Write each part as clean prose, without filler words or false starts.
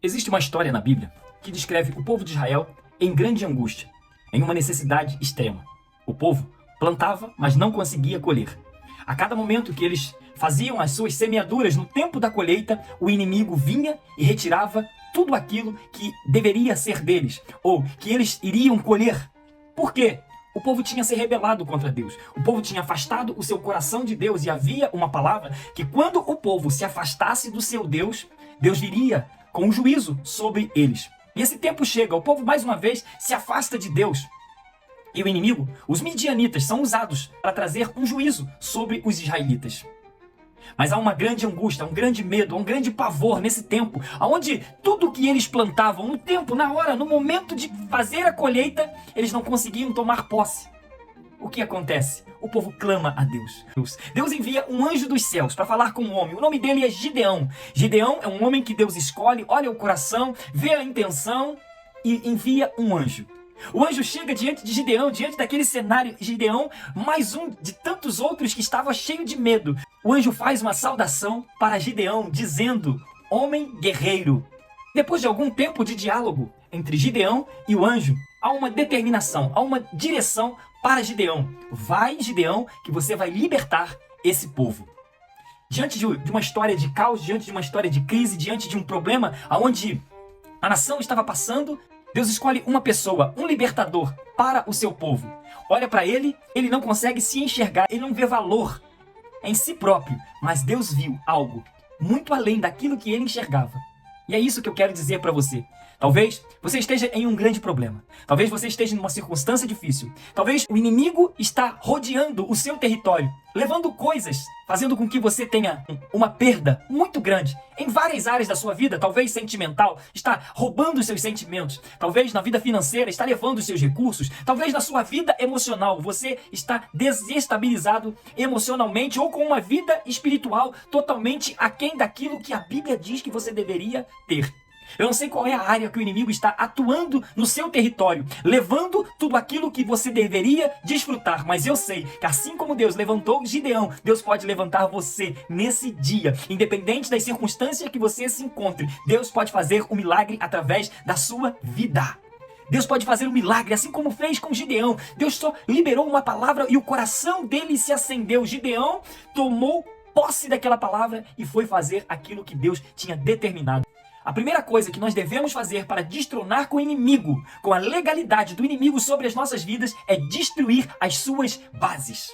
Existe uma história na Bíblia que descreve o povo de Israel em grande angústia, em uma necessidade extrema. O povo plantava, mas não conseguia colher. A cada momento que eles faziam as suas semeaduras no tempo da colheita, o inimigo vinha e retirava tudo aquilo que deveria ser deles, ou que eles iriam colher. Por quê? O povo tinha se rebelado contra Deus. O povo tinha afastado o seu coração de Deus, e havia uma palavra que quando o povo se afastasse do seu Deus, Deus viria com um juízo sobre eles. E esse tempo chega, o povo mais uma vez se afasta de Deus. E o inimigo, os midianitas, são usados para trazer um juízo sobre os israelitas. Mas há uma grande angústia, um grande medo, um grande pavor nesse tempo, onde tudo que eles plantavam, no tempo, na hora, no momento de fazer a colheita, eles não conseguiam tomar posse. O que acontece? O povo clama a Deus. Deus envia um anjo dos céus para falar com um homem. O nome dele é Gideão. Gideão é um homem que Deus escolhe, olha o coração, vê a intenção e envia um anjo. O anjo chega diante de Gideão, diante daquele cenário. Gideão, mais um de tantos outros que estava cheio de medo. O anjo faz uma saudação para Gideão, dizendo: homem guerreiro. Depois de algum tempo de diálogo entre Gideão e o anjo, há uma determinação, há uma direção para Gideão. Vai, Gideão, que você vai libertar esse povo. Diante de uma história de caos, diante de uma história de crise, diante de um problema onde a nação estava passando, Deus escolhe uma pessoa, um libertador para o seu povo. Olha para ele, ele não consegue se enxergar, ele não vê valor em si próprio, mas Deus viu algo muito além daquilo que ele enxergava. E é isso que eu quero dizer para você. Talvez você esteja em um grande problema. Talvez você esteja numa circunstância difícil. Talvez o inimigo está rodeando o seu território, levando coisas, fazendo com que você tenha uma perda muito grande em várias áreas da sua vida. Talvez sentimental, está roubando os seus sentimentos. Talvez na vida financeira, está levando os seus recursos. Talvez na sua vida emocional, você está desestabilizado emocionalmente ou com uma vida espiritual totalmente aquém daquilo que a Bíblia diz que você deveria ter. Eu não sei qual é a área que o inimigo está atuando no seu território, levando tudo aquilo que você deveria desfrutar. Mas eu sei que assim como Deus levantou Gideão, Deus pode levantar você nesse dia. Independente das circunstâncias que você se encontre, Deus pode fazer um milagre através da sua vida. Deus pode fazer um milagre, assim como fez com Gideão. Deus só liberou uma palavra e o coração dele se acendeu. Gideão tomou posse daquela palavra e foi fazer aquilo que Deus tinha determinado. A primeira coisa que nós devemos fazer para destronar com o inimigo, com a legalidade do inimigo sobre as nossas vidas, é destruir as suas bases.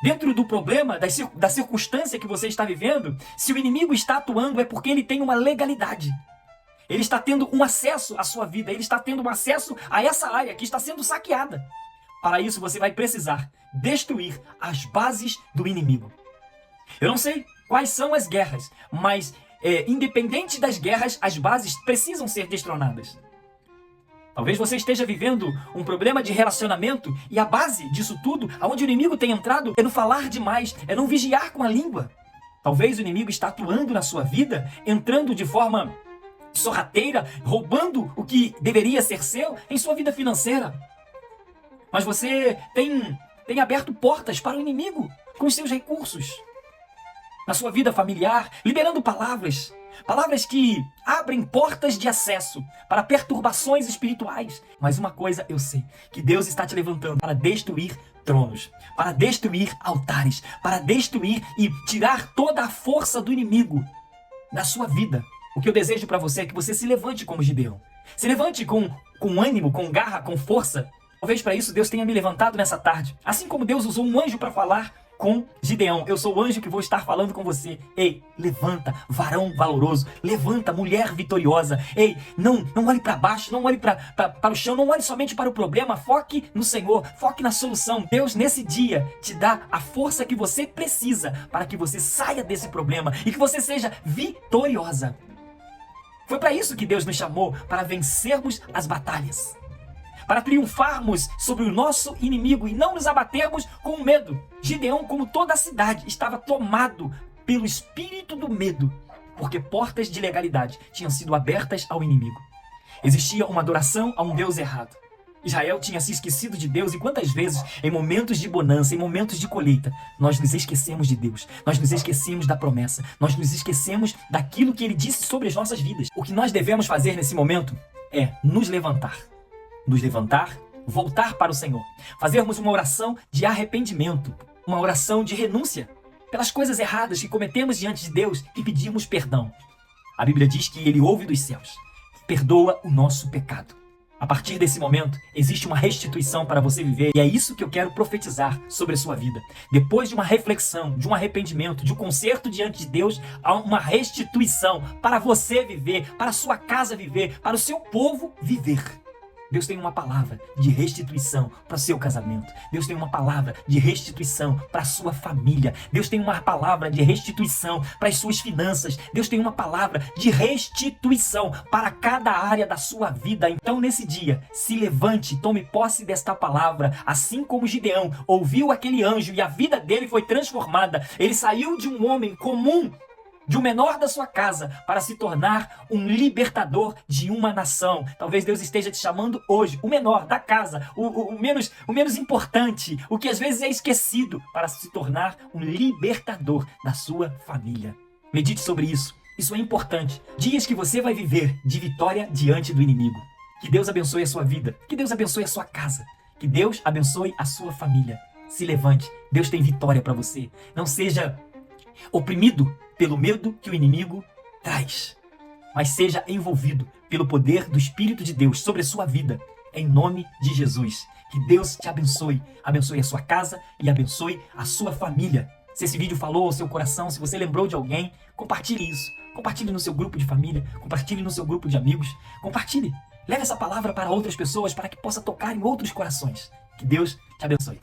Dentro do problema, da circunstância que você está vivendo, se o inimigo está atuando é porque ele tem uma legalidade. Ele está tendo um acesso à sua vida, ele está tendo um acesso a essa área que está sendo saqueada. Para isso você vai precisar destruir as bases do inimigo. Eu não sei quais são as guerras, mas independente das guerras, as bases precisam ser destronadas. Talvez você esteja vivendo um problema de relacionamento e a base disso tudo, aonde o inimigo tem entrado, é no falar demais, é não vigiar com a língua. Talvez o inimigo está atuando na sua vida, entrando de forma sorrateira, roubando o que deveria ser seu em sua vida financeira. Mas você tem aberto portas para o inimigo com os seus recursos. Na sua vida familiar, liberando palavras que abrem portas de acesso para perturbações espirituais. Mas uma coisa eu sei, que Deus está te levantando para destruir tronos, para destruir altares, para destruir e tirar toda a força do inimigo da sua vida. O que eu desejo para você é que você se levante como Gideão. Se levante com ânimo, com garra, com força. Talvez para isso Deus tenha me levantado nessa tarde. Assim como Deus usou um anjo para falar com Gideão, eu sou o anjo que vou estar falando com você. Ei, levanta, varão valoroso, levanta, mulher vitoriosa. Ei, não olhe para baixo, não olhe para o chão, não olhe somente para o problema, foque no Senhor, foque na solução. Deus nesse dia te dá a força que você precisa para que você saia desse problema e que você seja vitoriosa. Foi para isso que Deus nos chamou, para vencermos as batalhas, para triunfarmos sobre o nosso inimigo e não nos abatermos com medo. Gideão, como toda a cidade, estava tomado pelo espírito do medo, porque portas de legalidade tinham sido abertas ao inimigo. Existia uma adoração a um Deus errado. Israel tinha se esquecido de Deus, e quantas vezes, em momentos de bonança, em momentos de colheita, nós nos esquecemos de Deus, nós nos esquecemos da promessa, nós nos esquecemos daquilo que Ele disse sobre as nossas vidas. O que nós devemos fazer nesse momento é nos levantar, voltar para o Senhor, fazermos uma oração de arrependimento, uma oração de renúncia pelas coisas erradas que cometemos diante de Deus e pedirmos perdão. A Bíblia diz que Ele ouve dos céus, perdoa o nosso pecado. A partir desse momento, existe uma restituição para você viver, e é isso que eu quero profetizar sobre a sua vida. Depois de uma reflexão, de um arrependimento, de um conserto diante de Deus, há uma restituição para você viver, para a sua casa viver, para o seu povo viver. Deus tem uma palavra de restituição para o seu casamento. Deus tem uma palavra de restituição para a sua família. Deus tem uma palavra de restituição para as suas finanças. Deus tem uma palavra de restituição para cada área da sua vida. Então, nesse dia, se levante, tome posse desta palavra. Assim como Gideão ouviu aquele anjo e a vida dele foi transformada. Ele saiu de um homem comum, de um menor da sua casa, para se tornar um libertador de uma nação. Talvez Deus esteja te chamando hoje, o menor da casa, o menos importante, o que às vezes é esquecido, para se tornar um libertador da sua família. Medite sobre isso. Isso é importante. Dias que você vai viver de vitória diante do inimigo. Que Deus abençoe a sua vida. Que Deus abençoe a sua casa. Que Deus abençoe a sua família. Se levante. Deus tem vitória para você. Não seja oprimido pelo medo que o inimigo traz, mas seja envolvido pelo poder do Espírito de Deus sobre a sua vida, em nome de Jesus. Que Deus te abençoe, abençoe a sua casa e abençoe a sua família. Se esse vídeo falou ao seu coração, se você lembrou de alguém, compartilhe isso. Compartilhe no seu grupo de família, compartilhe no seu grupo de amigos, compartilhe. Leve essa palavra para outras pessoas, para que possa tocar em outros corações. Que Deus te abençoe.